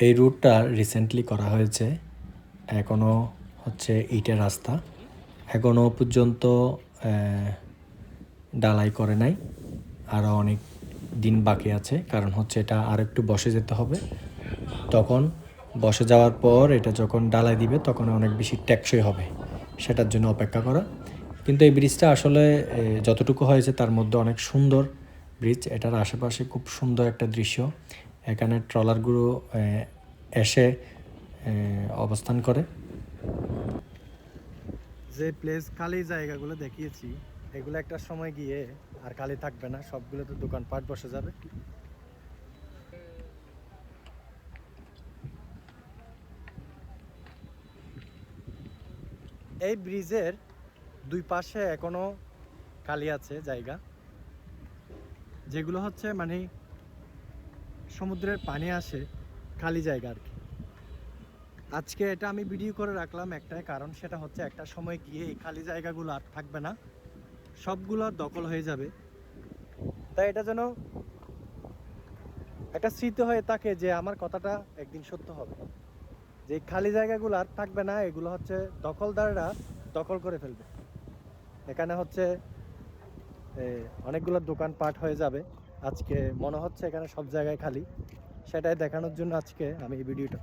এই রুটটা রিসেন্টলি করা হয়েছে, এখনও হচ্ছে ইটের রাস্তা, এখনও পর্যন্ত ঢালাই করে নাই, আরও অনেক দিন বাকি আছে। কারণ হচ্ছে এটা আর একটু বসে যেতে হবে, তখন বসে যাওয়ার পর এটা যখন ঢালাই দিবে তখন অনেক বেশি টেকসই হবে, সেটার জন্য অপেক্ষা করা। কিন্তু এই ব্রিজটা আসলে যতটুকু হয়েছে তার মধ্যে অনেক সুন্দর ব্রিজ। এটার আশেপাশে খুব সুন্দর একটা দৃশ্য, এখানে ট্রলারগুলো এসে অবস্থান করে। যে প্লেস খালি জায়গাগুলো দেখিয়েছি এগুলো একটা সময় গিয়ে আর খালি থাকবে না, সবগুলোতে দোকানপাট বসে যাবে। এই ব্রিজের দুই পাশে এখনো খালি আছে জায়গা, যেগুলো হচ্ছে মানে সমুদ্রের পানি আসে খালি জায়গা আর কি। আজকে এটা আমি ভিডিও করে রাখলাম একটাই কারণ, সেটা হচ্ছে একটা সময় গিয়ে এই খালি জায়গাগুলো আর থাকবে না, সবগুলো দখল হয়ে যাবে। তাই এটা যেন একটা স্মৃতি হয়ে থাকে যে আমার কথাটা একদিন সত্য হবে, যে খালি জায়গাগুলো আর থাকবে না, এগুলো হচ্ছে দখলদাররা দখল করে ফেলবে। এখানে হচ্ছে অনেকগুলো দোকানপাট হয়ে যাবে। আজকে মনে হচ্ছে এখানে সব জায়গায় খালি, সেটাই দেখানোর জন্য আজকে আমি এই ভিডিওটা